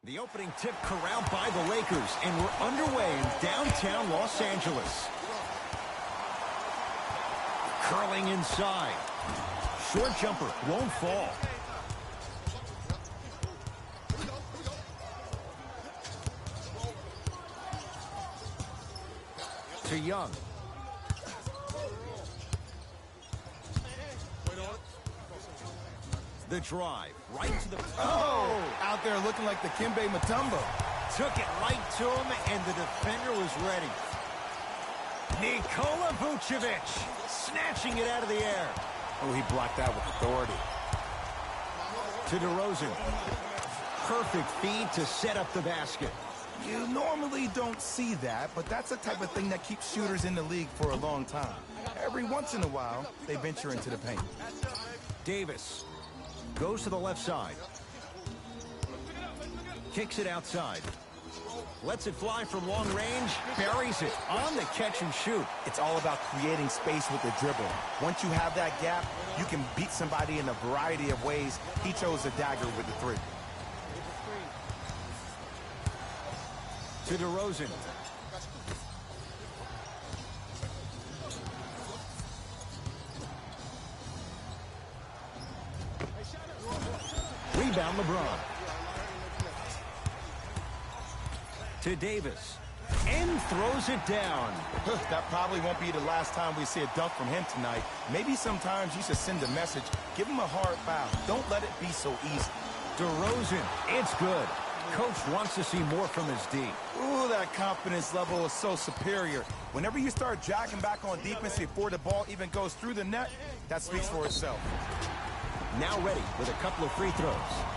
The opening tip corralled by the Lakers, and we're underway in downtown Los Angeles. Curling inside. Short jumper, won't fall. To Young. The drive, right to the... Oh! Out there looking like the Kimbe Mutombo. Took it right to him, and the defender was ready. Nikola Vucevic, snatching it out of the air. Oh, he blocked that with authority. To DeRozan. Perfect feed to set up the basket. You normally don't see that, but that's the type of thing that keeps shooters in the league for a long time. Every once in a while, they venture into the paint. Davis goes to the left side. Kicks it outside. Lets it fly from long range. Buries it on the catch and shoot. It's all about creating space with the dribble. Once you have that gap, you can beat somebody in a variety of ways. He chose the dagger with the three. To DeRozan. Rebound LeBron. To Davis. And throws it down. That probably won't be the last time we see a dunk from him tonight. Maybe sometimes you should send a message. Give him a hard foul. Don't let it be so easy. DeRozan. It's good. Coach wants to see more from his D. Ooh, that confidence level is so superior. Whenever you start jacking back on defense before the ball even goes through the net, that speaks for itself. Now ready with a couple of free throws.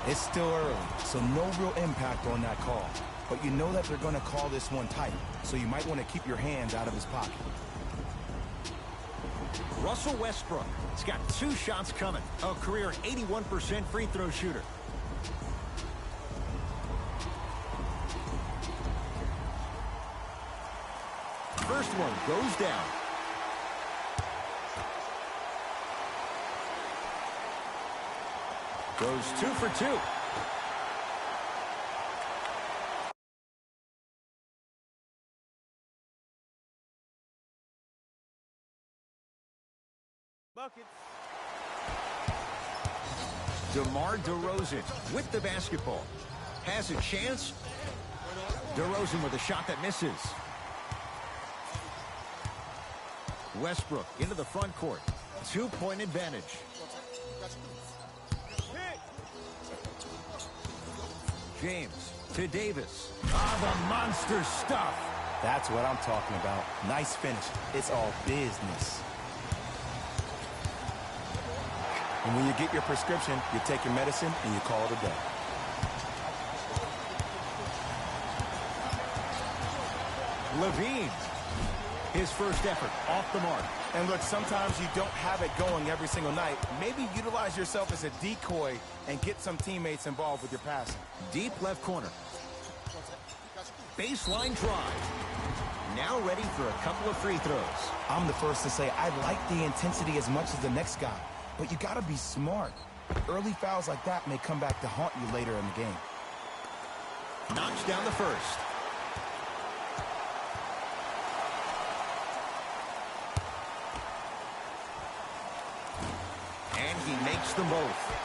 It's still early, so no real impact on that call. But you know that they're going to call this one tight, so you might want to keep your hands out of his pocket. Russell Westbrook has got 2 shots coming. A career 81% free throw shooter. First one goes down. Goes 2 for 2. Buckets. DeMar DeRozan with the basketball. Has a chance. DeRozan with a shot that misses. Westbrook into the front court. 2-point advantage. James to Davis. The monster stuff. That's what I'm talking about. Nice finish. It's all business. And when you get your prescription, you take your medicine and you call it a day. Levine. His first effort off the mark. And look, sometimes you don't have it going every single night. Maybe utilize yourself as a decoy and get some teammates involved with your passing. Deep left corner. Baseline drive. Now ready for a couple of free throws. I'm the first to say I like the intensity as much as the next guy, but you got to be smart. Early fouls like that may come back to haunt you later in the game. Knocks down the first. And he makes them both.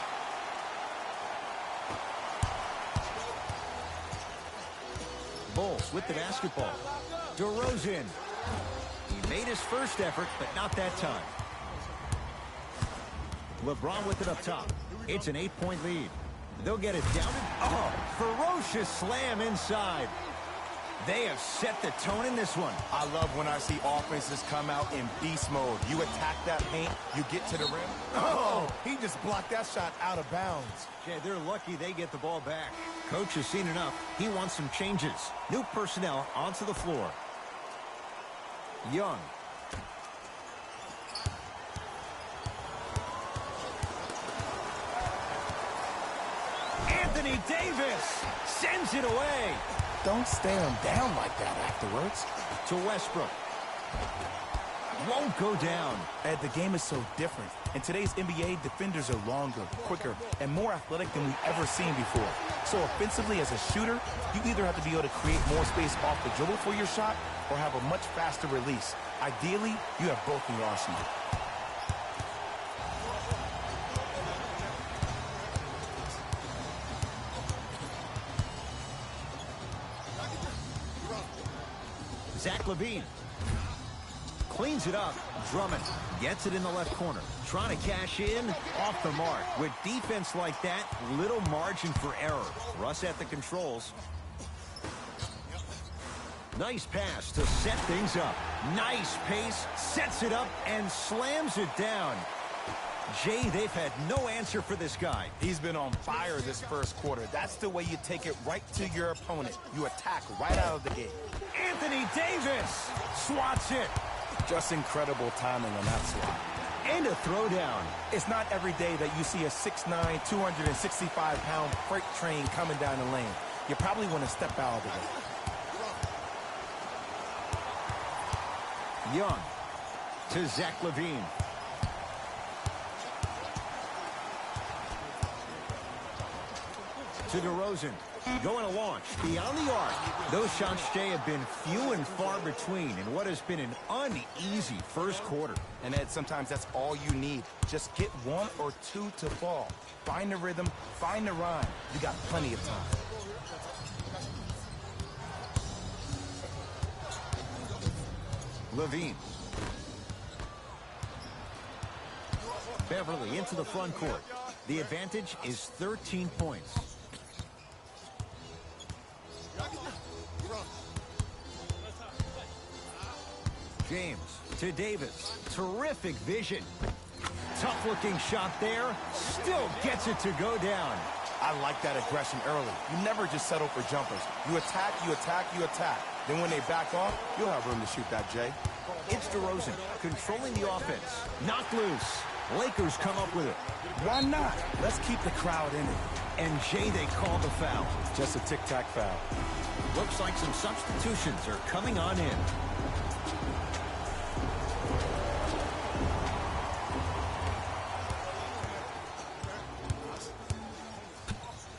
Bulls with the basketball. DeRozan. He made his first effort, but not that time. LeBron with it up top. It's an 8-point lead. They'll get it down. Oh, ferocious slam inside. They have set the tone in this one. I love when I see offenses come out in beast mode. You attack that paint, you get to the rim. Oh, he just blocked that shot out of bounds. Yeah, they're lucky they get the ball back. Coach has seen enough. He wants some changes. New personnel onto the floor. Young. Anthony Davis sends it away. Don't stare him down like that afterwards. To Westbrook. won't go down. Ed, the game is so different. In today's NBA, defenders are longer, quicker, and more athletic than we've ever seen before. So offensively, as a shooter, you either have to be able to create more space off the dribble for your shot or have a much faster release. Ideally, you have both in your arsenal. Zach LaVine cleans it up. Drummond gets it in the left corner. Trying to cash in, off the mark. With defense like that, little margin for error. Russ at the controls. Nice pass to set things up. Nice pace, sets it up, and slams it down. Jay, they've had no answer for this guy. He's been on fire this first quarter. That's the way you take it right to your opponent. You attack right out of the gate. Anthony Davis swats it. Just incredible timing on that swat. And a throwdown. It's not every day that you see a 6'9", 265-pound freight train coming down the lane. You probably want to step out of the way. Young to Zach LaVine. To DeRozan. Going to launch beyond the arc. Those shots, Jay, have been few and far between in what has been an uneasy first quarter. And Ed, sometimes that's all you need. Just get one or two to fall. Find the rhythm, find the rhyme. You got plenty of time. LaVine. Beverly into the front court. The advantage is 13 points. James to Davis. Terrific vision. Tough-looking shot there. Still gets it to go down. I like that aggression early. You never just settle for jumpers. You attack, you attack, you attack. Then when they back off, you'll have room to shoot that, Jay. It's DeRozan controlling the offense. Knocked loose. Lakers come up with it. Why not? Let's keep the crowd in it. And Jay, they call the foul. Just a tic-tac foul. Looks like some substitutions are coming on in.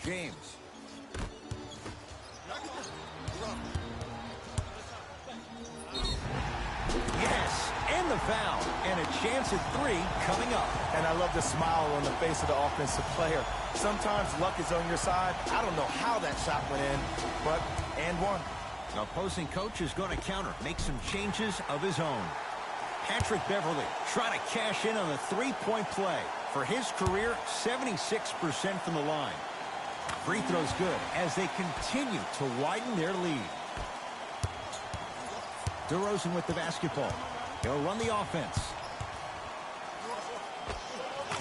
James. Yes, and the foul. And a chance at three coming up. And I love the smile on the face of the offensive player. Sometimes luck is on your side. I don't know how that shot went in, but and one. The opposing coach is going to counter, make some changes of his own. Patrick Beverly trying to cash in on the three-point play. For his career, 76% from the line. Free throw's good as they continue to widen their lead. DeRozan with the basketball. He'll run the offense.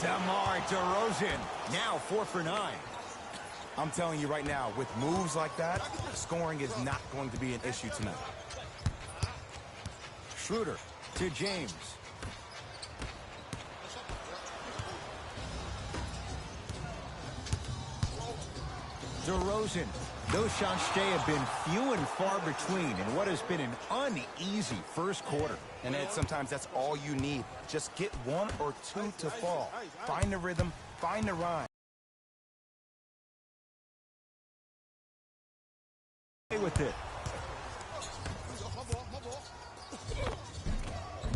DeMar DeRozan, now 4 for 9. I'm telling you right now, with moves like that, scoring is not going to be an issue tonight. Schroeder to James. DeRozan. Those shots, Jay, have been few and far between in what has been an uneasy first quarter. And Ed, sometimes that's all you need. Just get one or two to fall. Find the rhythm, find the rhyme. With it.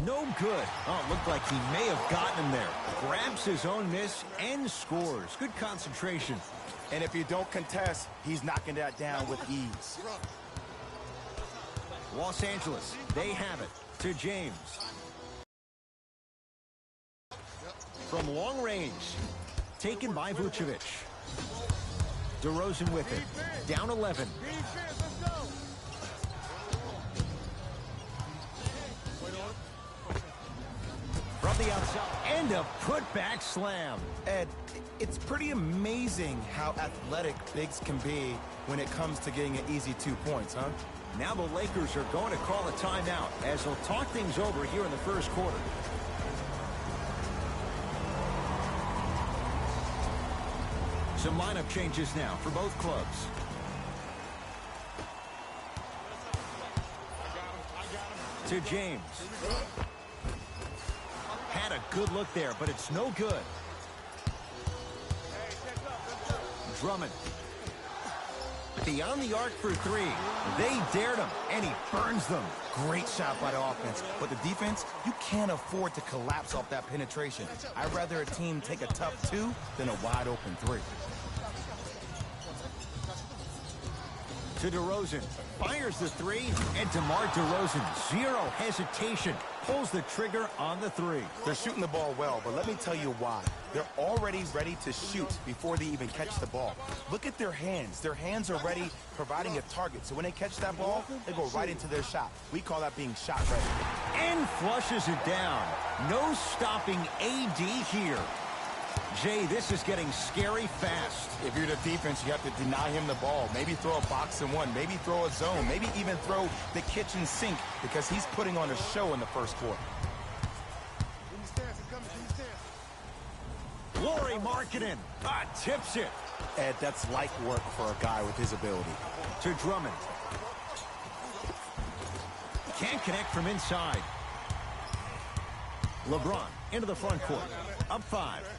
No good. Oh, it looked like he may have gotten him there. Grabs his own miss and scores. Good concentration. And if you don't contest, he's knocking that down with ease. Los Angeles, they have it to James. From long range, taken by Vucevic. DeRozan with it, down 11. From the outside, and a putback slam. Ed, it's pretty amazing how athletic bigs can be when it comes to getting an easy 2 points, huh? Now the Lakers are going to call a timeout as they'll talk things over here in the first quarter. Some lineup changes now for both clubs. To James. Got a good look there, but it's no good. Drummond. Beyond the arc for three. They dared him, and he burns them. Great shot by the offense, but the defense, you can't afford to collapse off that penetration. I'd rather a team take a tough two than a wide open three. To DeRozan, fires the three, and DeMar DeRozan, zero hesitation, pulls the trigger on the three. They're shooting the ball well, but let me tell you why. They're already ready to shoot before they even catch the ball. Look at their hands. Their hands are ready, providing a target. So when they catch that ball, they go right into their shot. We call that being shot ready. And flushes it down. No stopping AD here. Jay, this is getting scary fast. If you're the defense, you have to deny him the ball. Maybe throw a box and one. Maybe throw a zone. Maybe even throw the kitchen sink because he's putting on a show in the first quarter. Lauri Markkanen tips it. Ed, that's light work for a guy with his ability. To Drummond. Can't connect from inside. LeBron into the front court. Up 5.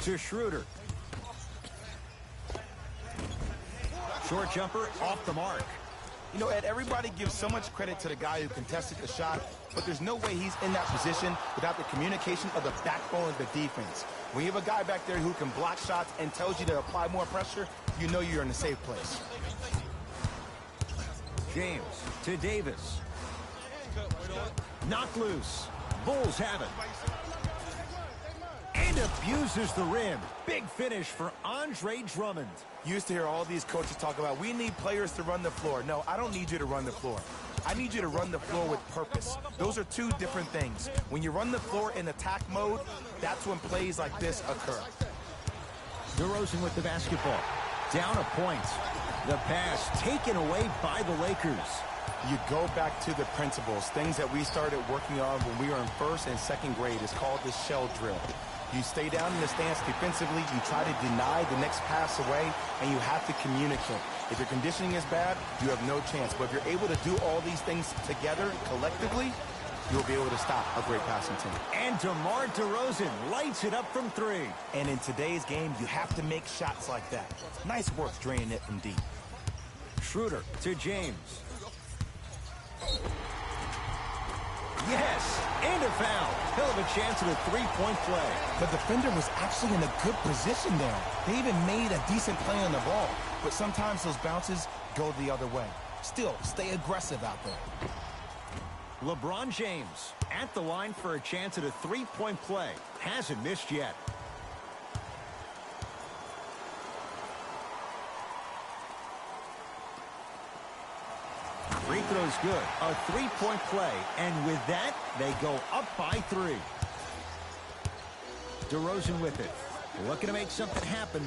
To Schroeder. Short jumper off the mark. You know, Ed, everybody gives so much credit to the guy who contested the shot, but there's no way he's in that position without the communication of the backbone of the defense. When you have a guy back there who can block shots and tells you to apply more pressure, you know you're in a safe place. James to Davis. Knocked loose. Bulls have it. And abuses the rim. Big finish for Andre Drummond. You used to hear all these coaches talk about, we need players to run the floor. No, I don't need you to run the floor. I need you to run the floor with purpose. Those are two different things. When you run the floor in attack mode, that's when plays like this occur. DeRozan with the basketball. Down a point. The pass taken away by the Lakers. You go back to the principles, things that we started working on when we were in first and second grade. It's called the shell drill. You stay down in the stance defensively, you try to deny the next pass away, and you have to communicate. If your conditioning is bad, you have no chance. But if you're able to do all these things together, collectively, you'll be able to stop a great passing team. And DeMar DeRozan lights it up from 3. And in today's game, you have to make shots like that. Nice work draining it from deep. Schroeder to James. Yes, and a foul. He'll have a chance at a three-point play. The defender was actually in a good position there. They even made a decent play on the ball. But sometimes those bounces go the other way. Still, stay aggressive out there. LeBron James at the line for a chance at a three-point play. Hasn't missed yet. Free throw's good. A three-point play. And with that, they go up by 3. DeRozan with it. Looking to make something happen.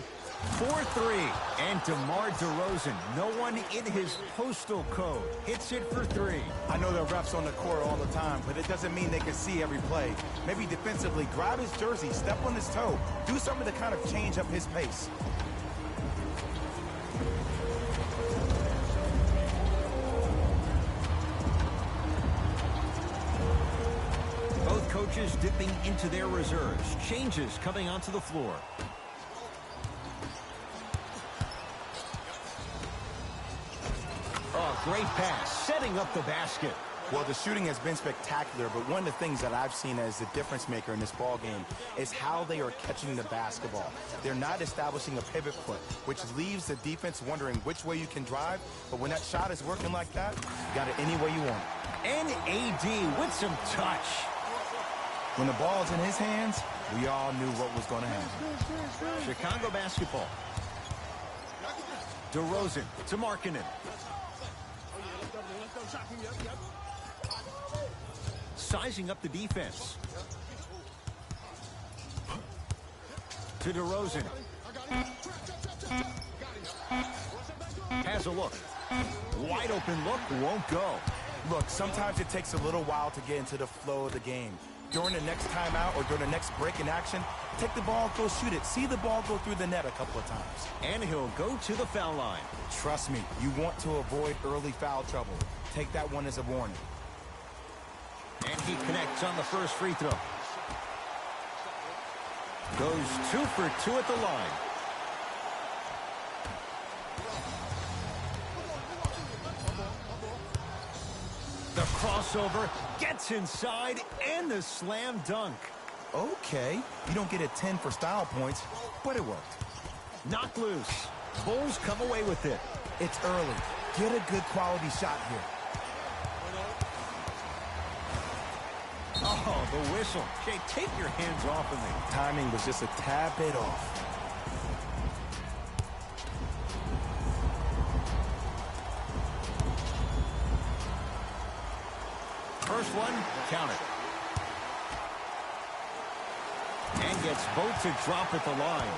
4-3. And DeMar DeRozan, no one in his postal code, hits it for 3. I know there are refs on the court all the time, but it doesn't mean they can see every play. Maybe defensively, grab his jersey, step on his toe, do something to kind of change up his pace. Both coaches dipping into their reserves. Changes coming onto the floor. Oh, great pass, setting up the basket. Well, the shooting has been spectacular, but one of the things that I've seen as the difference maker in this ball game is how they are catching the basketball. They're not establishing a pivot foot, which leaves the defense wondering which way you can drive, but when that shot is working like that, you got it any way you want. And AD with some touch. When the ball's in his hands, we all knew what was going to happen. Chicago basketball. DeRozan to Markkanen. Sizing up the defense. To DeRozan. Has a look. Wide open look, won't go. Look, sometimes it takes a little while to get into the flow of the game. During the next timeout or during the next break in action, take the ball, go shoot it. See the ball go through the net a couple of times. And he'll go to the foul line. Trust me, you want to avoid early foul trouble. Take that one as a warning. And he connects on the first free throw. Goes 2 for 2 at the line. The crossover gets inside and the slam dunk. Okay, you don't get a 10 for style points, but it worked. Knocked loose. Bulls come away with it. It's early. Get a good quality shot here. Oh, the whistle. Jay, take your hands off of me. Timing was just a tad bit off. First one, count it. And gets both to drop at the line.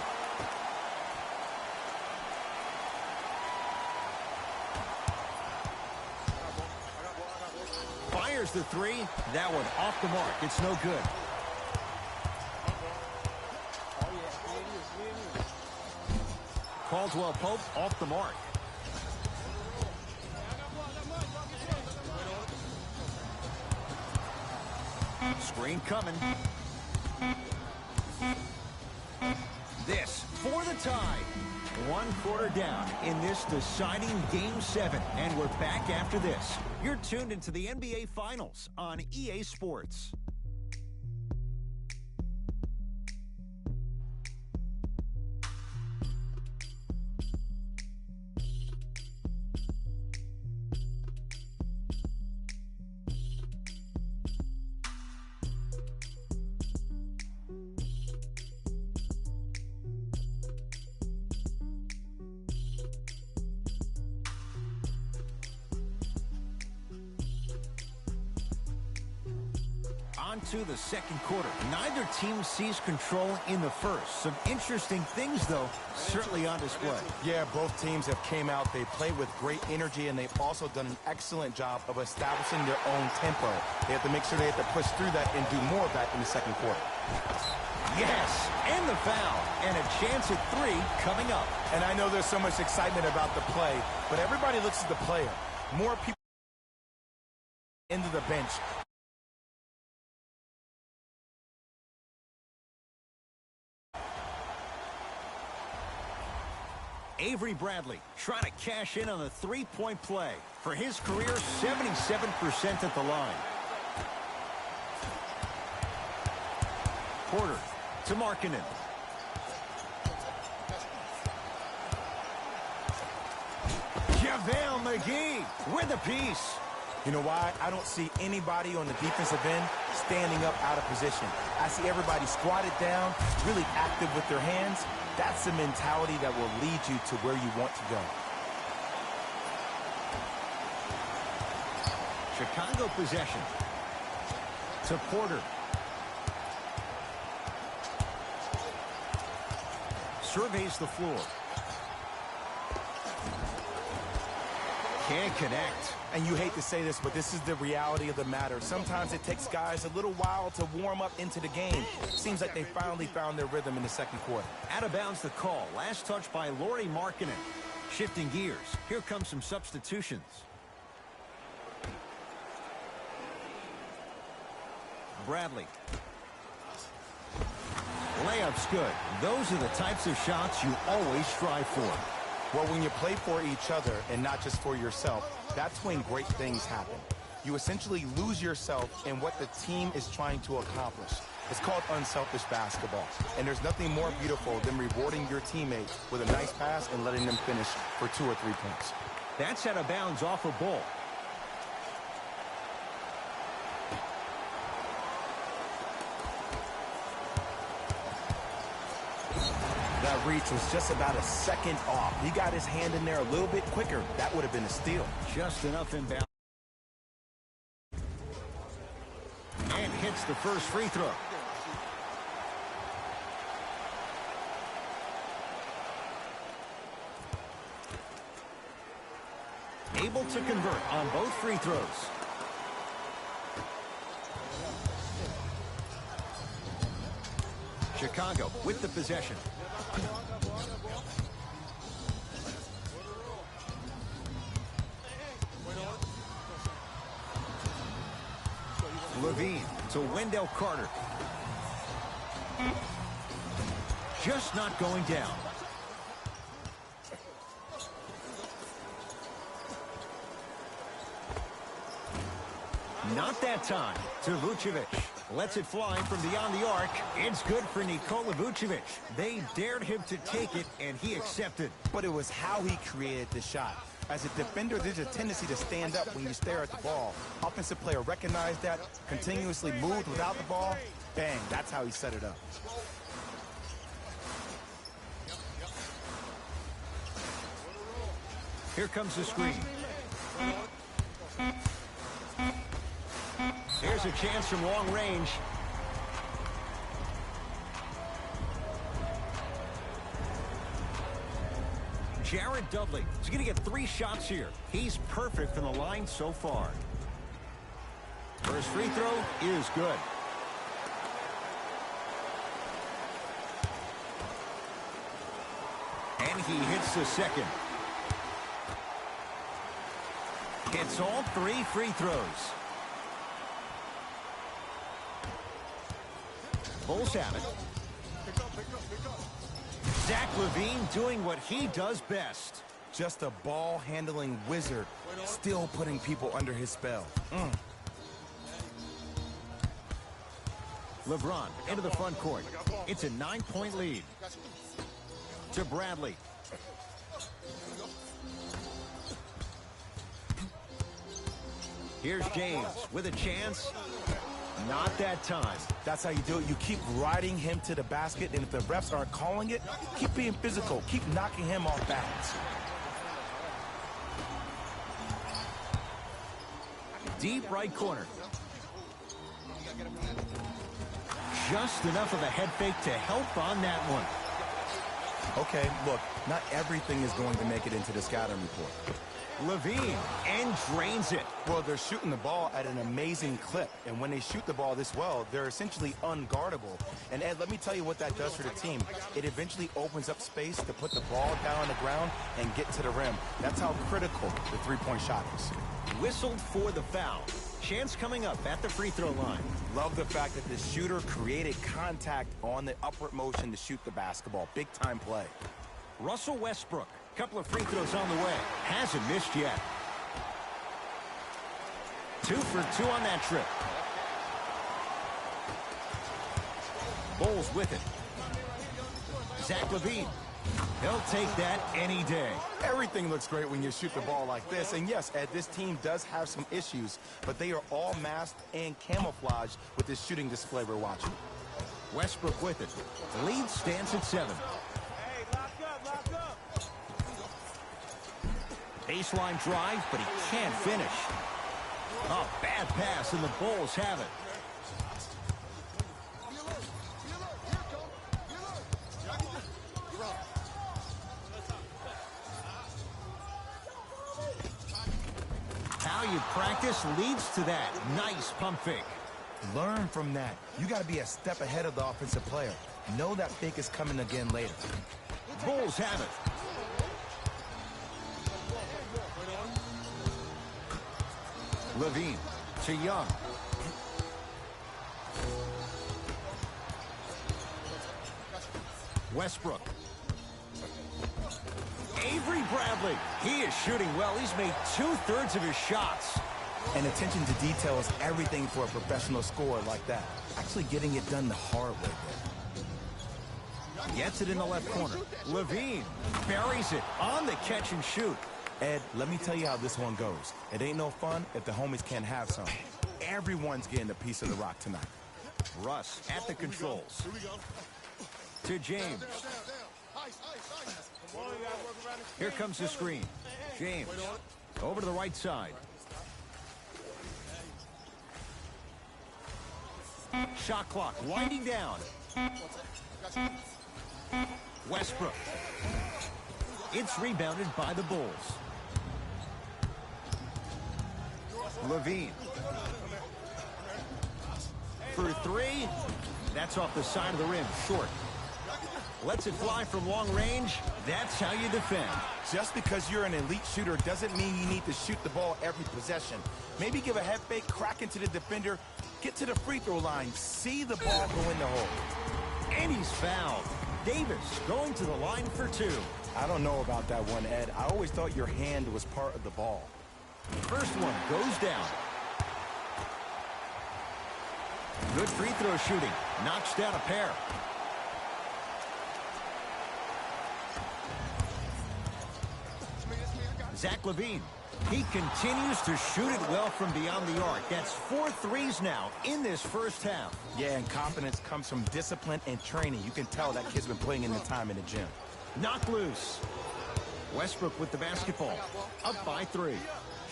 Fires the three. That one off the mark. It's no good. Caldwell Pope off the mark. Screen coming. This for the tie. 1 quarter down in this deciding Game 7. And we're back after this. You're tuned into the NBA Finals on EA Sports. On to the second quarter. Neither team sees control in the first. Some interesting things, though, certainly on display. Yeah, both teams have came out. They played with great energy, and they've also done an excellent job of establishing their own tempo. They have to make sure they have to push through that and do more of that in the second quarter. Yes, and the foul. And a chance at 3 coming up. And I know there's so much excitement about the play, but everybody looks at the player. More people into the bench. Avery Bradley trying to cash in on the three-point play. For his career, 77% at the line. Porter to Markkanen. JaVale McGee with a piece. You know why? I don't see anybody on the defensive end standing up out of position. I see everybody squatted down, really active with their hands. That's the mentality that will lead you to where you want to go. Chicago possession. To Porter. Surveys the floor. Can't connect. And you hate to say this, but this is the reality of the matter. Sometimes it takes guys a little while to warm up into the game. Seems like they finally found their rhythm in the second quarter. Out of bounds the call. Last touch by Lauri Markkanen. Shifting gears. Here come some substitutions. Bradley. Layup's good. Those are the types of shots you always strive for. Well, when you play for each other and not just for yourself, that's when great things happen. You essentially lose yourself in what the team is trying to accomplish. It's called unselfish basketball. And there's nothing more beautiful than rewarding your teammates with a nice pass and letting them finish for 2 or 3 points. That's out of bounds off a ball. That reach was just about a second off. He got his hand in there a little bit quicker. That would have been a steal. Just enough inbound. And hits the first free throw. Able to convert on both free throws. Chicago with the possession. Levine to Wendell Carter. just not going down. Not that time to Vucevic. Lets it fly from beyond the arc. It's good for Nikola Vucevic. They dared him to take it, and he accepted. But it was how he created the shot. As a defender, there's a tendency to stand up when you stare at the ball. Offensive player recognized that, continuously moved without the ball. Bang, that's how he set it up. Here comes the screen. Here's a chance from long range. Jared Dudley is going to get 3 shots here. He's perfect from the line so far. First free throw is good. And he hits the second. Hits all 3 free throws. Bulls have it. Zach LaVine doing what he does best. Just a ball-handling wizard, still putting people under his spell. LeBron into the front court. It's a 9-point lead. To Bradley. Here's James with a chance. Not that time. That's how you do it. You keep riding him to the basket, and if the refs aren't calling it, keep being physical. Keep knocking him off balance. Deep right corner. Just enough of a head fake to help on that one. Okay, look, not everything is going to make it into the scouting report. LaVine, and drains it. Well, they're shooting the ball at an amazing clip, and when they shoot the ball this well, they're essentially unguardable. And Ed, let me tell you what that does for the team. It eventually opens up space to put the ball down on the ground and get to the rim. That's how critical the three-point shot is. Whistled for the foul. Chance coming up at the free throw line. Love the fact that the shooter created contact on the upward motion to shoot the basketball. Big-time play. Russell Westbrook. Couple of free throws on the way. Hasn't missed yet. 2 for 2 on that trip. Bulls with it. Zach LaVine. He'll take that any day. Everything looks great when you shoot the ball like this. And yes, Ed, this team does have some issues, but they are all masked and camouflaged with this shooting display we're watching. Westbrook with it. The lead stands at 7. Baseline drive, but he can't finish. A bad pass, and the Bulls have it. How you practice leads to that. Nice pump fake. Learn from that. You got to be a step ahead of the offensive player. Know that fake is coming again later. Bulls have it. LaVine to Young. Westbrook. Avery Bradley. He is shooting well. He's made 2/3 of his shots. And attention to detail is everything for a professional scorer like that. Actually getting it done the hard way there. Gets it in the left corner. LaVine buries it on the catch and shoot. Ed, let me tell you how this one goes. It ain't no fun if the homies can't have some. Everyone's getting a piece of the rock tonight. Russ at the controls. To James. Here comes the screen. James over to the right side. Shot clock winding down. Westbrook. It's rebounded by the Bulls. LaVine. For 3. That's off the side of the rim. Short. Lets it fly from long range. That's how you defend. Just because you're an elite shooter doesn't mean you need to shoot the ball every possession. Maybe give a head fake, crack into the defender, get to the free throw line, see the ball go in the hole. And he's fouled. Davis going to the line for two. I don't know about that one, Ed. I always thought your hand was part of the ball. First one goes down. Good free throw shooting. Knocks down a pair. Zach LaVine. He continues to shoot it well from beyond the arc. That's 4 threes now in this first half. Yeah, and confidence comes from discipline and training. You can tell that kid's been putting in the time in the gym. Knocked loose. Westbrook with the basketball. Up by 3.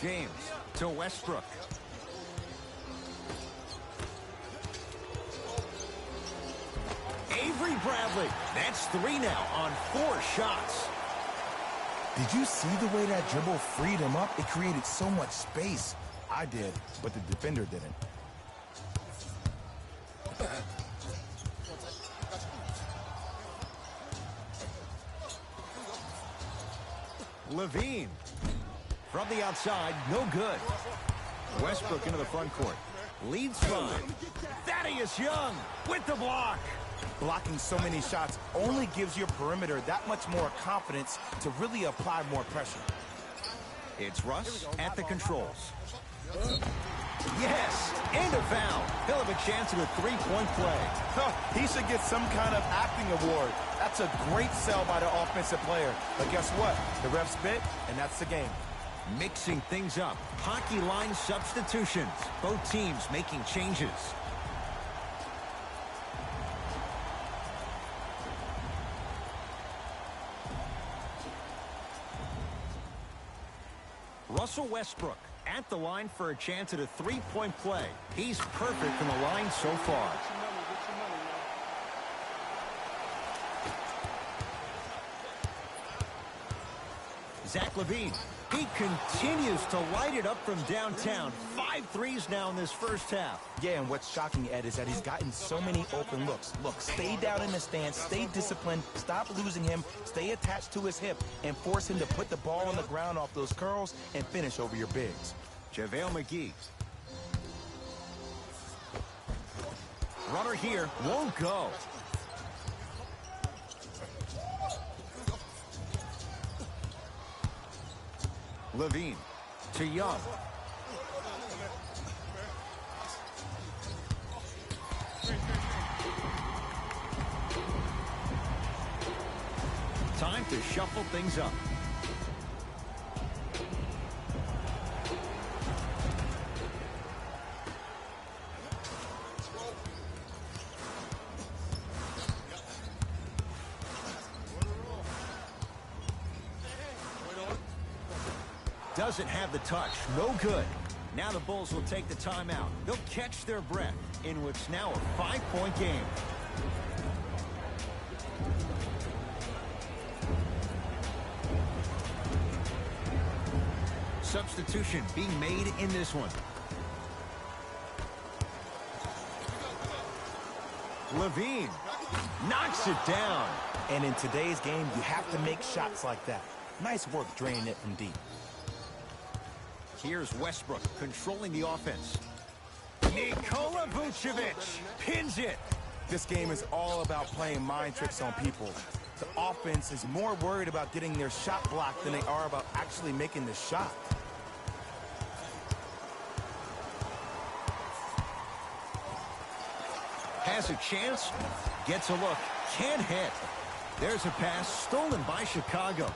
James to Westbrook. Avery Bradley. That's 3 now on 4 shots. Did you see the way that dribble freed him up? It created so much space. I did, but the defender didn't. LaVine. From the outside, no good. Westbrook into the front court. Leads 5. Thaddeus Young with the block. Blocking so many shots only gives your perimeter that much more confidence to really apply more pressure. It's Russ at the controls. Yes, and a foul. He'll have a chance at a 3-point play. He should get some kind of acting award. That's a great sell by the offensive player. But guess what? The refs bit, and that's the game. Mixing things up. Hockey line substitutions. Both teams making changes. Russell Westbrook at the line for a chance at a 3-point play. He's perfect from the line so far. Zach LaVine. He continues to light it up from downtown. 5 threes now in this first half. Yeah, and what's shocking, Ed, is that he's gotten so many open looks. Look, stay down in the stance, stay disciplined, stop losing him, stay attached to his hip, and force him to put the ball on the ground off those curls and finish over your bigs. JaVale McGee. Runner here, won't go. LaVine to Young. Time to shuffle things up. Doesn't have the touch. No good. Now the Bulls will take the timeout. They'll catch their breath in what's now a 5-point game. Substitution being made in this one. LaVine knocks it down. And in today's game, you have to make shots like that. Nice work draining it from deep. Here's Westbrook controlling the offense. Nikola Vucevic pins it. This game is all about playing mind tricks on people. The offense is more worried about getting their shot blocked than they are about actually making the shot. Has a chance, gets a look, can't hit. There's a pass stolen by Chicago.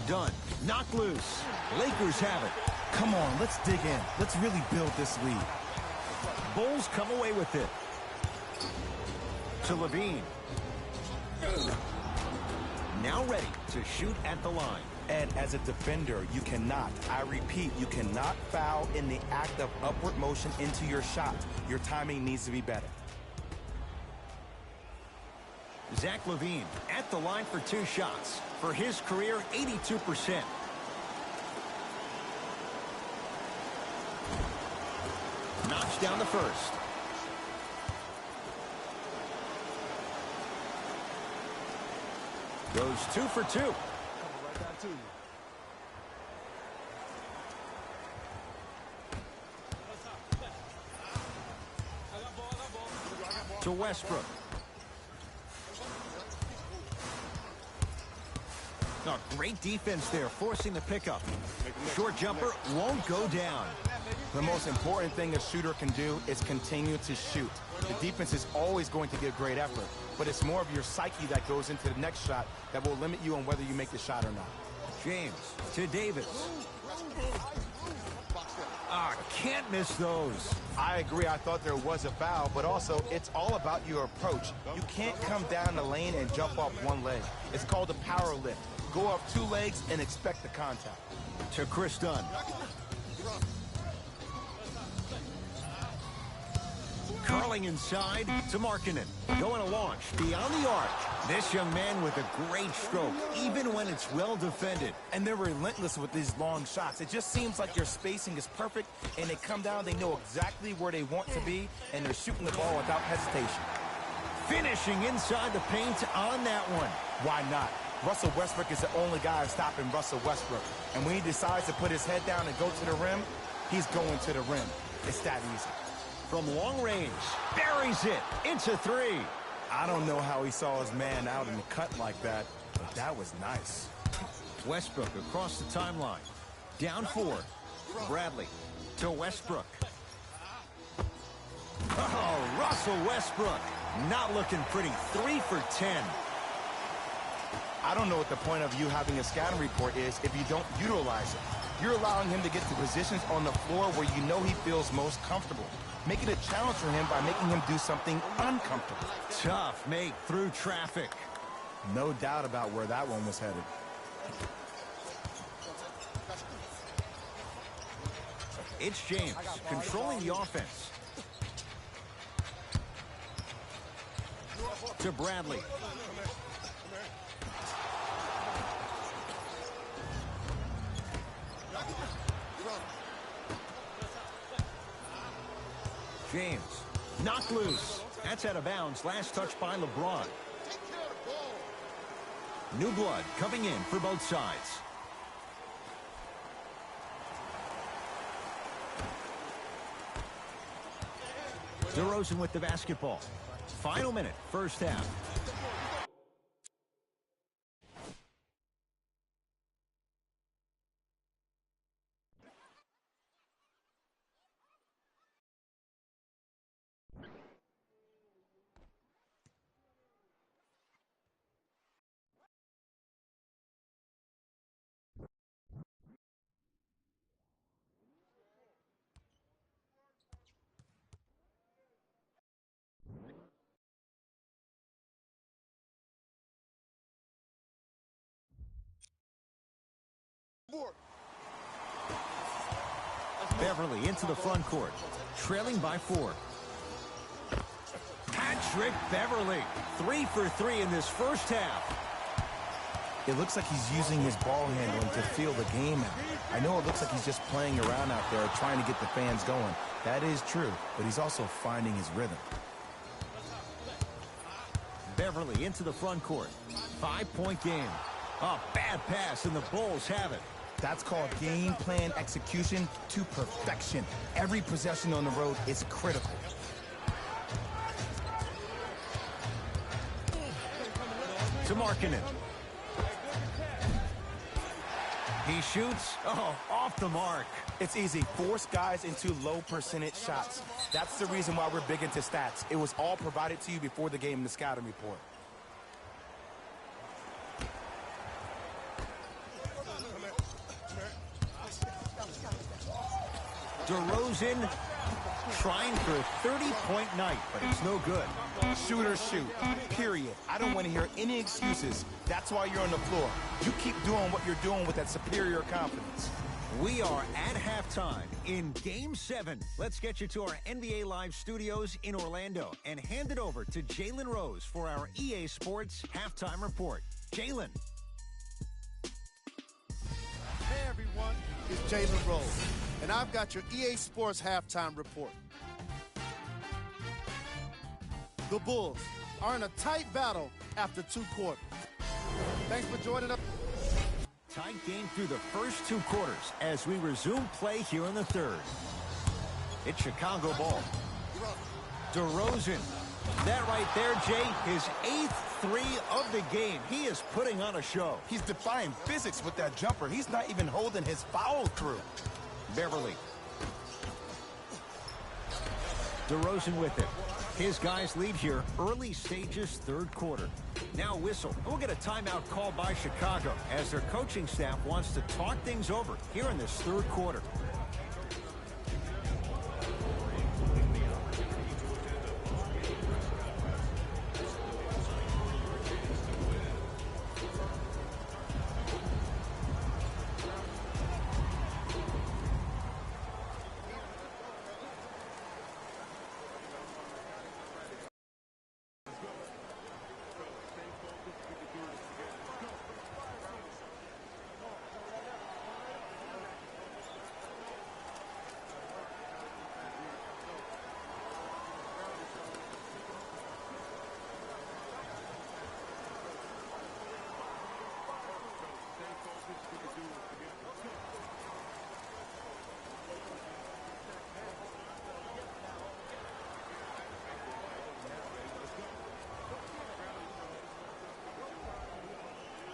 Done. Knocked loose. Lakers have it. Come on, let's dig in. Let's really build this lead. Bulls come away with it. To LaVine. Now ready to shoot at the line. And as a defender, you cannot, I repeat, you cannot foul in the act of upward motion into your shot. Your timing needs to be better. Zach LaVine at the line for 2 shots. For his career, 82%. Knocks down the first. Goes 2 for 2. Coming right back to you. to Westbrook. Oh, great defense there, forcing the pickup. Short jumper won't go down. The most important thing a shooter can do is continue to shoot. The defense is always going to give great effort, but it's more of your psyche that goes into the next shot that will limit you on whether you make the shot or not. James to Davis. Can't miss those. I agree. I thought there was a foul, but also it's all about your approach. You can't come down the lane and jump off one leg. It's called a power lift. Go off two legs and expect the contact. To Chris Dunn. Curling inside to Markkanen. Going to launch beyond the arc. This young man with a great stroke, even when it's well defended. And they're relentless with these long shots. It just seems like your spacing is perfect, and they come down, they know exactly where they want to be, and they're shooting the ball without hesitation. Finishing inside the paint on that one. Why not? Russell Westbrook is the only guy stopping Russell Westbrook. And when he decides to put his head down and go to the rim, he's going to the rim. It's that easy. From long range, buries it into three. I don't know how he saw his man out in the cut like that, but that was nice. Westbrook across the timeline. Down 4. Bradley to Westbrook. Oh, Russell Westbrook not looking pretty. 3 for 10. I don't know what the point of you having a scouting report is if you don't utilize it. You're allowing him to get to positions on the floor where you know he feels most comfortable. Make it a challenge for him by making him do something uncomfortable. Tough make through traffic. No doubt about where that one was headed. It's James controlling the offense. To Bradley. James, knocked loose. That's out of bounds. Last touch by LeBron. New blood coming in for both sides. DeRozan with the basketball. Final minute, first half. Beverly into the front court, trailing by 4. Patrick Beverly, 3 for 3 in this first half. It looks like he's using his ball handling to feel the game out. I know it looks like he's just playing around out there trying to get the fans going. That is true, but he's also finding his rhythm. Beverly into the front court. 5-point game. A bad pass, and the Bulls have it. That's called game plan execution to perfection. Every possession on the road is critical. To Markkanen. He shoots. Oh, off the mark. It's easy. Force guys into low percentage shots. That's the reason why we're big into stats. It was all provided to you before the game in the scouting report. DeRozan trying for a 30-point night, but it's no good. Shooters shoot, period. I don't want to hear any excuses. That's why you're on the floor. You keep doing what you're doing with that superior confidence. We are at halftime in Game 7. Let's get you to our NBA Live studios in Orlando and hand it over to Jalen Rose for our EA Sports Halftime Report. Jalen. Hey, everyone. It's Jalen Rose, and I've got your EA Sports Halftime Report. The Bulls are in a tight battle after 2 quarters. Thanks for joining us. Tight game through the first 2 quarters as we resume play here in the third. It's Chicago ball. DeRozan That right there, Jay, his 8th three of the game. He is putting on a show. He's defying physics with that jumper. He's not even holding his foul through. Beverly. DeRozan with it. His guys lead here, early stages, third quarter. Now whistle. We'll get a timeout called by Chicago as their coaching staff wants to talk things over here in this third quarter.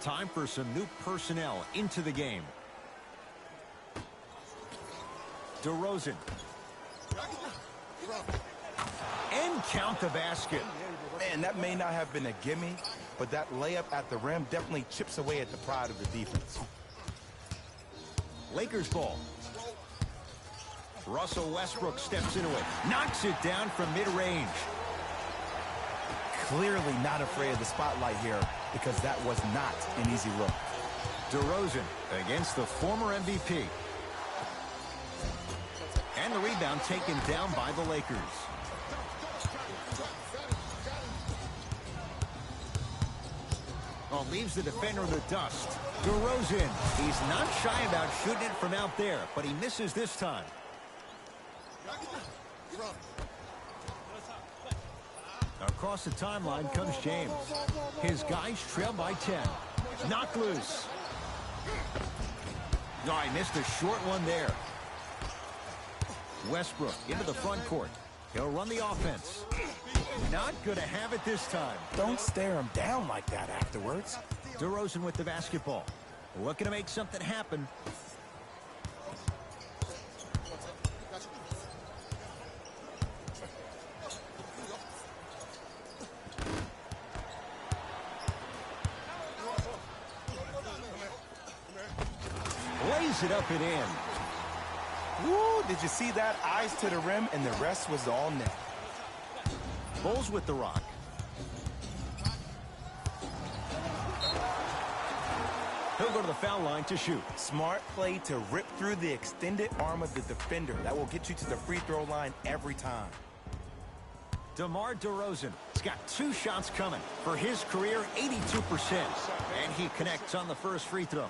Time for some new personnel into the game. DeRozan. And count the basket. Man, that may not have been a gimme, but that layup at the rim definitely chips away at the pride of the defense. Lakers ball. Russell Westbrook steps into it. Knocks it down from mid-range. Clearly not afraid of the spotlight here because that was not an easy look. DeRozan against the former MVP. And the rebound taken down by the Lakers. Oh, leaves the defender in the dust. DeRozan, he's not shy about shooting it from out there, but he misses this time. Across the timeline comes James. His guys trail by 10. Knocked loose. No, he missed a short one there. Westbrook into the front court. He'll run the offense. Not going to have it this time. Don't stare him down like that afterwards. DeRozan with the basketball. Looking to make something happen. Lays it up and in. Woo, did you see that? Eyes to the rim, and the rest was all net. Bulls with the rock. He'll go to the foul line to shoot. Smart play to rip through the extended arm of the defender. That will get you to the free throw line every time. DeMar DeRozan has got 2 shots coming. For his career, 82%. And he connects on the first free throw.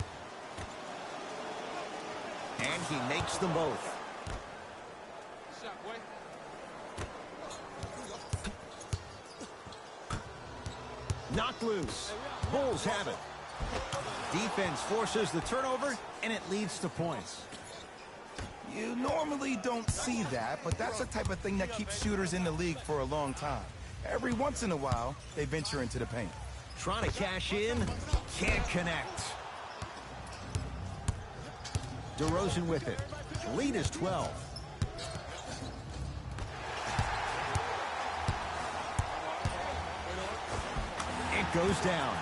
And he makes them both. Knocked loose. Bulls have it. Defense forces the turnover, and it leads to points. You normally don't see that, but that's the type of thing that keeps shooters in the league for a long time. Every once in a while, they venture into the paint. Trying to cash in, can't connect. DeRozan with it. Lead is 12. It goes down.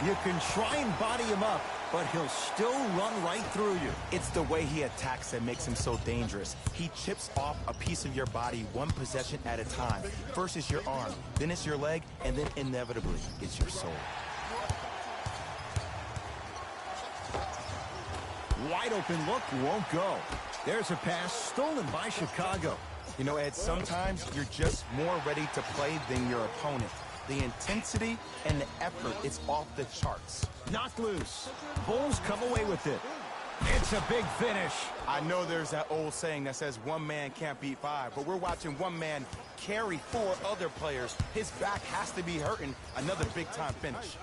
You can try and body him up, but he'll still run right through you. It's the way he attacks that makes him so dangerous. He chips off a piece of your body one possession at a time. First it's your arm, then it's your leg, and then inevitably it's your soul. Wide open look, won't go. There's a pass stolen by Chicago. You know, Ed, sometimes you're just more ready to play than your opponent. The intensity and the effort is off the charts. Knocked loose. Bulls come away with it. It's a big finish. I know there's that old saying that says one man can't beat 5, but we're watching one man carry 4 other players. His back has to be hurting. Another big-time finish.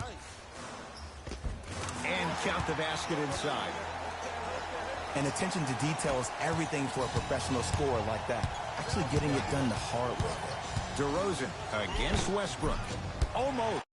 And count the basket inside. And attention to detail is everything for a professional scorer like that. Actually getting it done the hard way. DeRozan against Westbrook. Almost.